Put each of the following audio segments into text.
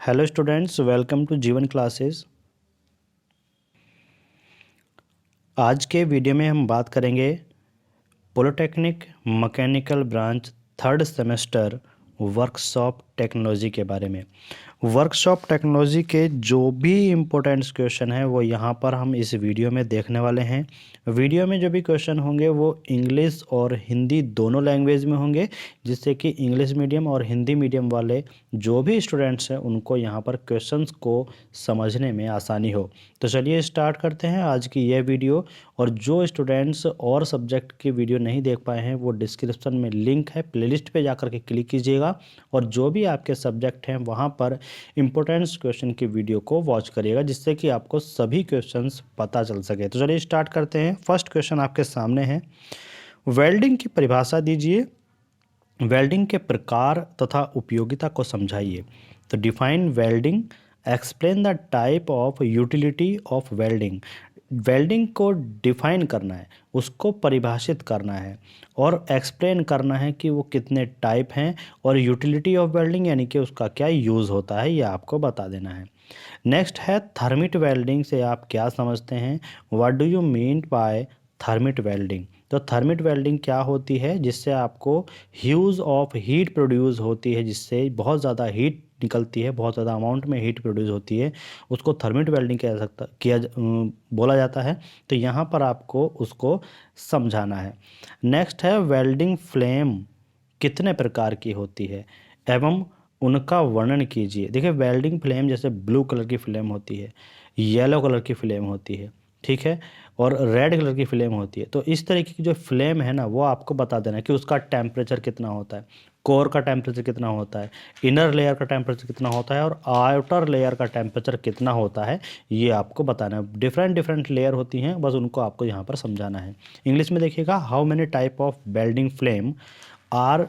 Hello students, welcome to जीवन classes. आज के वीडियो में हम बात करेंगे polytechnic mechanical branch third semester workshop technology के बारे में। वर्कशॉप टेक्नोलॉजी के जो भी इम्पोर्टेंट्स क्वेश्चन हैं वो यहाँ पर हम इस वीडियो में देखने वाले हैं। वीडियो में जो भी क्वेश्चन होंगे वो इंग्लिश और हिंदी दोनों लैंग्वेज में होंगे, जिससे कि इंग्लिश मीडियम और हिंदी मीडियम वाले जो भी स्टूडेंट्स हैं उनको यहाँ पर क्वेश्चंस को समझने में आसानी हो। तो चलिए स्टार्ट करते हैं आज की यह वीडियो। और जो स्टूडेंट्स और सब्जेक्ट की वीडियो नहीं देख पाए हैं वो डिस्क्रिप्शन में लिंक है, प्लेलिस्ट पे जाकर के क्लिक कीजिएगा और जो भी आपके सब्जेक्ट हैं वहाँ पर इम्पोर्टेंट्स क्वेश्चन की वीडियो को वॉच करिएगा, जिससे कि आपको सभी क्वेश्चंस पता चल सके। तो चलिए स्टार्ट करते हैं। फर्स्ट क्वेश्चन आपके सामने है, वेल्डिंग की परिभाषा दीजिए, वेल्डिंग के प्रकार तथा उपयोगिता को समझाइए। तो define welding, explain the type of utility of welding. Welding को डिफाइन करना है, उसको परिभाषित करना है और एक्सप्लेन करना है कि वो कितने टाइप हैं और यूटिलिटी ऑफ वेल्डिंग यानी कि उसका क्या यूज़ होता है, ये आपको बता देना है। नेक्स्ट है थर्मिट वेल्डिंग से आप क्या समझते हैं, what do you mean by thermit welding. तो थर्मिट वेल्डिंग क्या होती है, जिससे आपको ह्यूज ऑफ हीट प्रोड्यूस होती है, जिससे बहुत ज़्यादा हीट निकलती है, बहुत ज़्यादा अमाउंट में हीट प्रोड्यूस होती है, उसको थर्मिट वेल्डिंग बोला जाता है। तो यहाँ पर आपको उसको समझाना है। नेक्स्ट है वेल्डिंग फ्लेम कितने प्रकार की होती है एवं उनका वर्णन कीजिए। देखिए वेल्डिंग फ्लेम जैसे ब्लू कलर की फ्लेम होती है, येलो कलर की फ्लेम होती है, ठीक है, और रेड कलर की फ्लेम होती है। तो इस तरीके की जो फ्लेम है ना वो आपको बता देना है कि उसका टेम्परेचर कितना होता है, कोर का टेम्परेचर कितना होता है, इनर लेयर का टेम्परेचर कितना होता है और आउटर लेयर का टेम्परेचर कितना होता है, ये आपको बताना है। डिफरेंट डिफरेंट लेयर होती हैं, बस उनको आपको यहाँ पर समझाना है। इंग्लिश में देखिएगा, how many type of welding flame are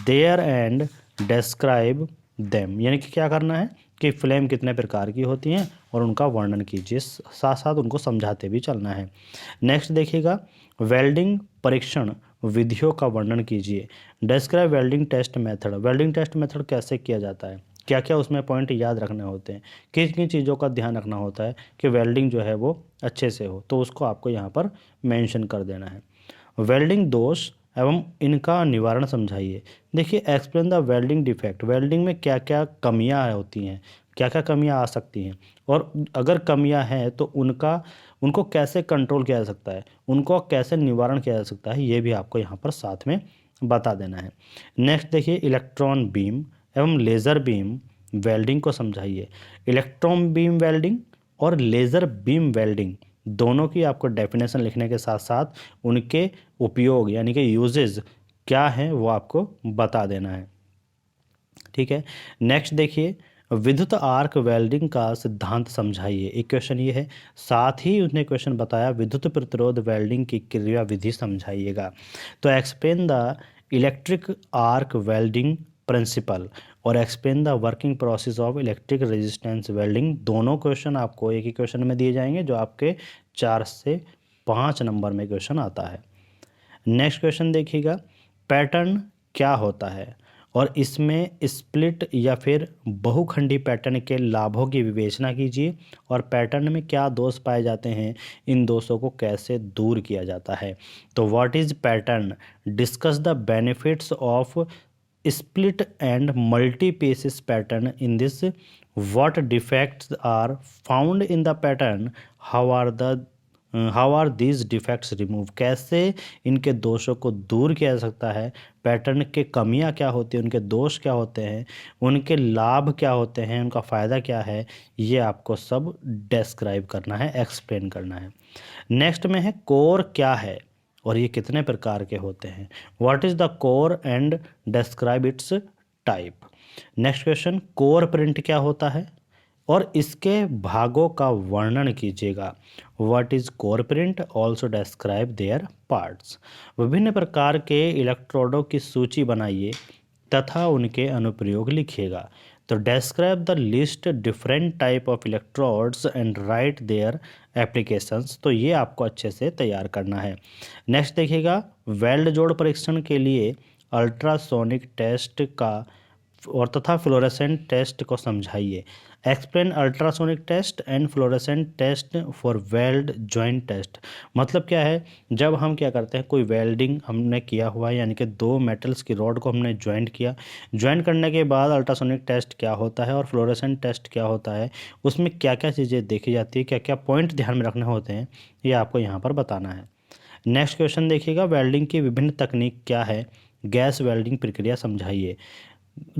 there and describe them, यानी कि क्या करना है कि फ्लेम कितने प्रकार की होती हैं और उनका वर्णन कीजिए, साथ साथ उनको समझाते भी चलना है। नेक्स्ट देखिएगा, वेल्डिंग परीक्षण विधियों का वर्णन कीजिए। Describe welding test method, welding test method कैसे किया जाता है, क्या क्या उसमें पॉइंट याद रखने होते हैं, किन किन चीज़ों का ध्यान रखना होता है कि वेल्डिंग जो है वो अच्छे से हो, तो उसको आपको यहाँ पर मेंशन कर देना है। वेल्डिंग दोष एवं इनका निवारण समझाइए। देखिए explain the welding defect, welding में क्या क्या कमियां होती हैं, क्या क्या कमियां आ सकती हैं और अगर कमियां हैं तो उनको कैसे कंट्रोल किया जा सकता है, उनको कैसे निवारण किया जा सकता है, ये भी आपको यहाँ पर साथ में बता देना है। नेक्स्ट देखिए, इलेक्ट्रॉन बीम एवं लेज़र बीम वेल्डिंग को समझाइए। इलेक्ट्रॉन बीम वेल्डिंग और लेज़र बीम वेल्डिंग दोनों की आपको डेफिनेशन लिखने के साथ साथ उनके उपयोग यानी कि यूजेज क्या हैं वो आपको बता देना है, ठीक है। नेक्स्ट देखिए, विद्युत आर्क वेल्डिंग का सिद्धांत समझाइए। एक क्वेश्चन ये है, साथ ही उसने क्वेश्चन बताया विद्युत प्रतिरोध वेल्डिंग की क्रिया विधि समझाइएगा। तो explain the electric arc welding principle और explain the working process of electric resistance welding, दोनों क्वेश्चन आपको एक ही क्वेश्चन में दिए जाएंगे, जो आपके 4 से 5 नंबर में क्वेश्चन आता है। नेक्स्ट क्वेश्चन देखिएगा, पैटर्न क्या होता है और इसमें स्प्लिट या फिर बहुखंडी पैटर्न के लाभों की विवेचना कीजिए और पैटर्न में क्या दोष पाए जाते हैं, इन दोषों को कैसे दूर किया जाता है। तो what is pattern, discuss the benefits of split and multi-pieces pattern in this, what defects are found in the pattern, how are these defects removed, कैसे इनके दोषों को दूर किया जा सकता है, पैटर्न के कमियां क्या होती हैं, उनके दोष क्या होते हैं, उनके लाभ क्या होते हैं, उनका फ़ायदा क्या है, ये आपको सब डिस्क्राइब करना है, एक्सप्लेन करना है। नेक्स्ट में है कोर क्या है और ये कितने प्रकार के होते हैं, what is the core and describe it's type. Next question, core print क्या होता है और इसके भागों का वर्णन कीजिएगा। What is core print, also describe their parts. विभिन्न प्रकार के इलेक्ट्रोडों की सूची बनाइए तथा उनके अनुप्रयोग लिखिएगा। तो describe the list different type of electrodes and right their applications, तो ये आपको अच्छे से तैयार करना है। नेक्स्ट देखिएगा, वेल्ड जोड़ परीक्षण के लिए अल्ट्रासोनिक टेस्ट का और तथा फ्लोरेसेंट टेस्ट को समझाइए। Explain ultrasonic test and fluorescent test for weld joint test. मतलब क्या है, जब हम क्या करते हैं, कोई वेल्डिंग हमने किया हुआ है, यानी कि दो मेटल्स की रॉड को हमने ज्वाइंट किया, ज्वाइंट करने के बाद अल्ट्रासोनिक टेस्ट क्या होता है और फ्लोरेसेंट टेस्ट क्या होता है, उसमें क्या क्या चीज़ें देखी जाती है, क्या क्या पॉइंट ध्यान में रखने होते हैं, ये आपको यहाँ पर बताना है। नेक्स्ट क्वेश्चन देखिएगा, वेल्डिंग की विभिन्न तकनीक क्या है, गैस वेल्डिंग प्रक्रिया समझाइए।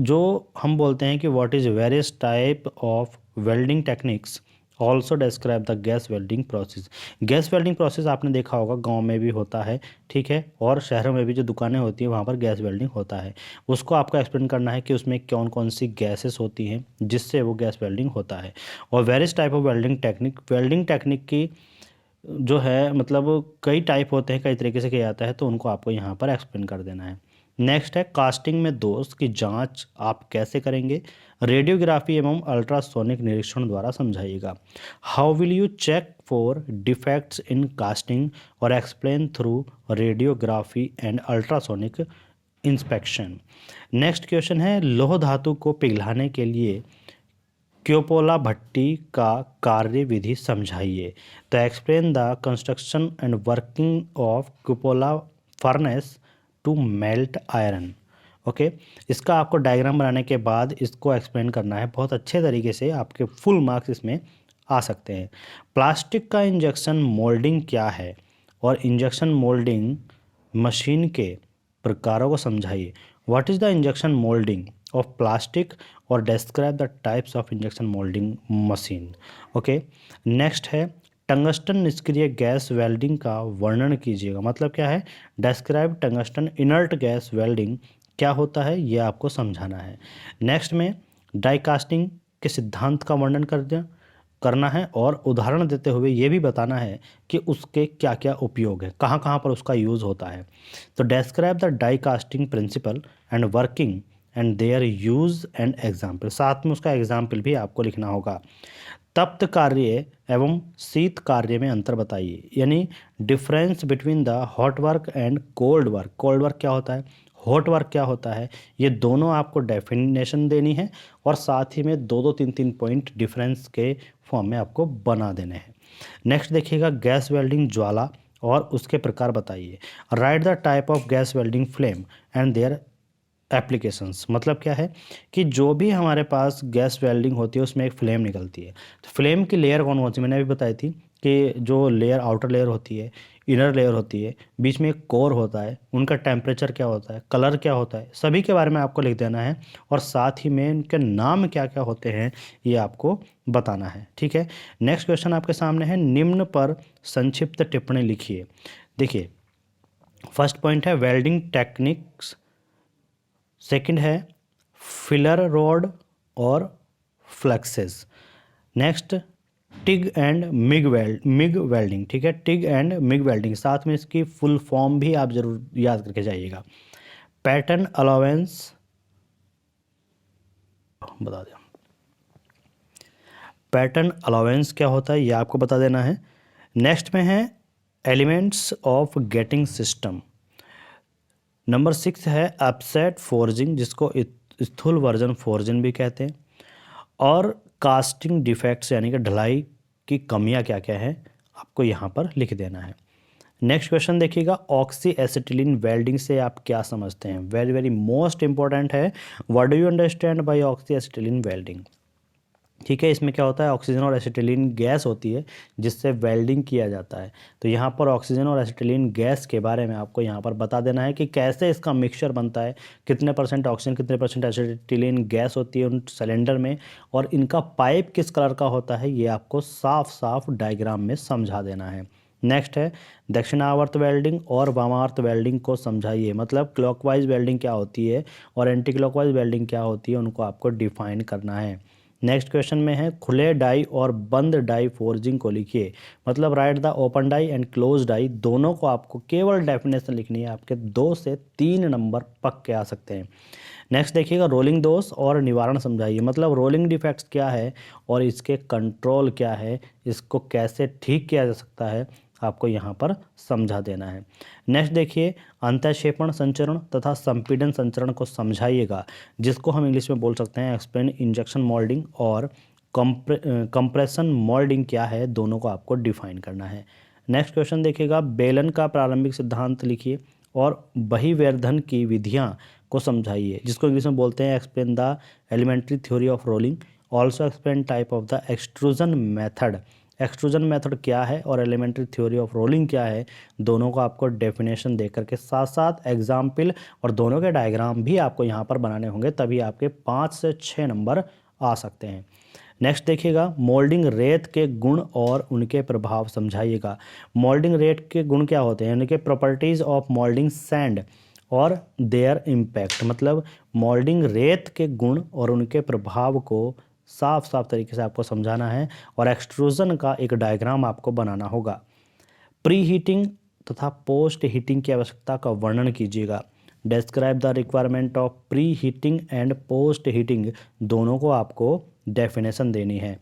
जो हम बोलते हैं कि what is various type of welding techniques also describe the gas welding process. Gas welding process आपने देखा होगा, गांव में भी होता है, ठीक है, और शहरों में भी जो दुकानें होती हैं वहाँ पर गैस वेल्डिंग होता है। उसको आपको एक्सप्लेन करना है कि उसमें कौन कौन सी गैसेस होती हैं जिससे वो गैस वेल्डिंग होता है। और various type of welding technique की जो है मतलब कई टाइप होते हैं, कई तरीके से किया जाता है, तो उनको आपको यहाँ पर एक्सप्लेन कर देना है। नेक्स्ट है, कास्टिंग में दोष की जांच आप कैसे करेंगे, रेडियोग्राफी एवं अल्ट्रासोनिक निरीक्षण द्वारा समझाइएगा। How will you check for defects in casting और explain through radiography and ultrasonic inspection. Next question है, लोह धातु को पिघलाने के लिए क्योपोला भट्टी का कार्य विधि समझाइए। तो explain the construction and working of cupola furnace to melt iron. Okay, इसका आपको डायग्राम बनाने के बाद इसको एक्सप्लेन करना है बहुत अच्छे तरीके से, आपके फुल मार्क्स इसमें आ सकते हैं। प्लास्टिक का इंजेक्शन मोल्डिंग क्या है और इंजेक्शन मोल्डिंग मशीन के प्रकारों को समझाइए। What is the injection moulding of plastic और describe the types of injection moulding machine. Okay, next है, टंगस्टन निष्क्रिय गैस वेल्डिंग का वर्णन कीजिएगा। मतलब क्या है, describe tungsten inert gas welding क्या होता है, ये आपको समझाना है। नेक्स्ट में डाई कास्टिंग के सिद्धांत का वर्णन करना है और उदाहरण देते हुए ये भी बताना है कि उसके क्या क्या उपयोग है, कहाँ कहाँ पर उसका यूज़ होता है। तो describe the die casting principle and working and their use and example, साथ में उसका एग्जाम्पल भी आपको लिखना होगा। तप्त कार्य एवं शीत कार्य में अंतर बताइए, यानी difference between the hot work and cold work. Cold work क्या होता है, हॉट वर्क क्या होता है, ये दोनों आपको डेफिनेशन देनी है और साथ ही में दो दो तीन तीन पॉइंट डिफरेंस के फॉर्म में आपको बना देने हैं। नेक्स्ट देखिएगा, गैस वेल्डिंग ज्वाला और उसके प्रकार बताइए। Right the type of gas welding flame and their applications. मतलब क्या है कि जो भी हमारे पास गैस वेल्डिंग होती है उसमें एक फ्लेम निकलती है, तो फ्लेम की लेयर कौन कौन सी मैंने अभी बताई थी कि जो लेयर आउटर लेयर होती है, इनर लेयर होती है, बीच में एक कोर होता है, उनका टेम्परेचर क्या होता है, कलर क्या होता है, सभी के बारे में आपको लिख देना है और साथ ही में उनके नाम क्या क्या होते हैं ये आपको बताना है, ठीक है। नेक्स्ट क्वेश्चन आपके सामने है, निम्न पर संक्षिप्त टिप्पणी लिखिए। देखिए, फर्स्ट पॉइंट है वेल्डिंग टेक्निक्स, सेकंड है फिलर रॉड और flexes. Next TIG and MiG welding, ठीक है, टिग एंड मिग वेल्डिंग, साथ में इसकी फुल फॉर्म भी आप जरूर याद करके जाइएगा। पैटर्न अलाउंस बता दें, पैटर्न अलाउंस क्या होता है ये आपको बता देना है। नेक्स्ट में है elements of getting system. Number 6 है अपसेट फोर्जिंग, जिसको स्थूल वर्जन फोर्जिंग भी कहते हैं, और कास्टिंग डिफेक्ट्स यानी कि ढलाई की कमियां क्या क्या हैं आपको यहाँ पर लिख देना है। नेक्स्ट क्वेश्चन देखिएगा, ऑक्सी एसिटिलीन वेल्डिंग से आप क्या समझते हैं, वेरी वेरी मोस्ट इंपॉर्टेंट है। What do you understand by oxy acetylene welding, ठीक है। इसमें क्या होता है, ऑक्सीजन और एसिटिलीन गैस होती है जिससे वेल्डिंग किया जाता है। तो यहाँ पर ऑक्सीजन और एसिटिलीन गैस के बारे में आपको यहाँ पर बता देना है कि कैसे इसका मिक्सचर बनता है, कितने परसेंट ऑक्सीजन कितने परसेंट एसिटिलीन गैस होती है उन सिलेंडर में, और इनका पाइप किस कलर का होता है ये आपको साफ साफ डायग्राम में समझा देना है। नेक्स्ट है दक्षिणावर्त वेल्डिंग और वामावर्त वेल्डिंग को समझाइए। मतलब क्लॉकवाइज वेल्डिंग क्या होती है और एंटी क्लॉकवाइज वेल्डिंग क्या होती है, उनको आपको डिफाइन करना है। नेक्स्ट क्वेश्चन में है खुले डाई और बंद डाई फोर्जिंग को लिखिए। मतलब write the open die and close die, दोनों को आपको केवल डेफिनेशन लिखनी है, आपके 2 से 3 नंबर पक्के आ सकते हैं। नेक्स्ट देखिएगा, रोलिंग दोष और निवारण समझाइए। मतलब रोलिंग डिफेक्ट्स क्या है और इसके कंट्रोल क्या है, इसको कैसे ठीक किया जा सकता है, आपको यहाँ पर समझा देना है। नेक्स्ट देखिए, अंतःक्षेपण संचरण तथा संपीड़न संचरण को समझाइएगा, जिसको हम इंग्लिश में बोल सकते हैं एक्सप्लेन इंजेक्शन मोल्डिंग और कंप्रेशन मोल्डिंग क्या है, दोनों को आपको डिफाइन करना है। नेक्स्ट क्वेश्चन देखिएगा, बेलन का प्रारंभिक सिद्धांत लिखिए और बहिर्वेधन की विधियां को समझाइए, जिसको इंग्लिश में बोलते हैं explain the elementary theory of rolling, also explain type of the extrusion method. Extrusion method क्या है और एलिमेंट्री थ्योरी ऑफ रोलिंग क्या है, दोनों को आपको डेफिनेशन दे करके साथ साथ एग्जाम्पल और दोनों के डायग्राम भी आपको यहाँ पर बनाने होंगे, तभी आपके 5 से 6 नंबर आ सकते हैं। नेक्स्ट देखिएगा, मोल्डिंग रेत के गुण और उनके प्रभाव समझाइएगा। मोल्डिंग रेत के गुण क्या होते हैं, उनके प्रॉपर्टीज ऑफ मोल्डिंग सैंड और देयर इम्पैक्ट, मतलब मोल्डिंग रेत के गुण और उनके प्रभाव को साफ साफ तरीके से आपको समझाना है और एक्सट्रूजन का एक डायग्राम आपको बनाना होगा। प्री हीटिंग तथा पोस्ट हीटिंग की आवश्यकता का वर्णन कीजिएगा। Describe the requirement of pre heating and post heating, दोनों को आपको डेफिनेशन देनी है,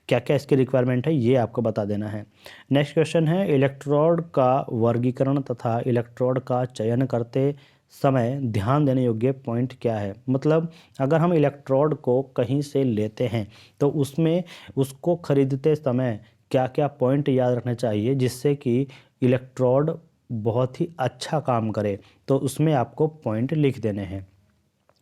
क्या क्या इसकी रिक्वायरमेंट है ये आपको बता देना है। नेक्स्ट क्वेश्चन है, इलेक्ट्रोड का वर्गीकरण तथा इलेक्ट्रोड का चयन करते समय ध्यान देने योग्य पॉइंट क्या है, मतलब अगर हम इलेक्ट्रोड को कहीं से लेते हैं तो उसमें उसको खरीदते समय क्या क्या पॉइंट याद रखने चाहिए जिससे कि इलेक्ट्रोड बहुत ही अच्छा काम करे, तो उसमें आपको पॉइंट लिख देने हैं।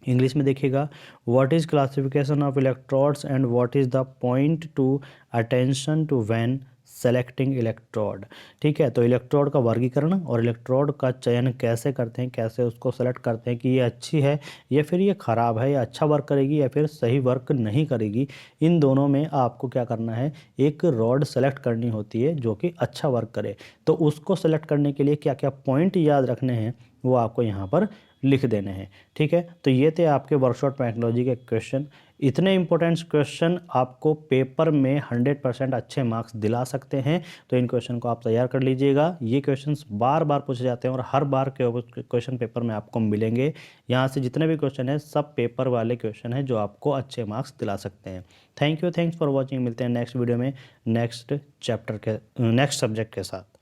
इंग्लिश में देखिएगा, what is classification of electrodes and what is the point to attention to when selecting electrode. ठीक है, तो इलेक्ट्रोड का वर्गीकरण और इलेक्ट्रोड का चयन कैसे करते हैं, कैसे उसको सेलेक्ट करते हैं कि ये अच्छी है या फिर ये ख़राब है, या अच्छा वर्क करेगी या फिर सही वर्क नहीं करेगी, इन दोनों में आपको क्या करना है, एक रॉड सेलेक्ट करनी होती है जो कि अच्छा वर्क करे। तो उसको सेलेक्ट करने के लिए क्या क्या पॉइंट याद रखने हैं वो आपको यहाँ पर लिख देने हैं। ठीक है, तो ये थे आपके वर्कशॉप टेक्नोलॉजी के क्वेश्चन। इतने इंपॉर्टेंट क्वेश्चन आपको पेपर में 100% अच्छे मार्क्स दिला सकते हैं, तो इन क्वेश्चन को आप तैयार कर लीजिएगा। ये क्वेश्चंस बार बार पूछे जाते हैं और हर बार के क्वेश्चन पेपर में आपको मिलेंगे। यहाँ से जितने भी क्वेश्चन हैं सब पेपर वाले क्वेश्चन हैं जो आपको अच्छे मार्क्स दिला सकते हैं। Thanks for watching. मिलते हैं नेक्स्ट वीडियो में नेक्स्ट चैप्टर के नेक्स्ट सब्जेक्ट के साथ।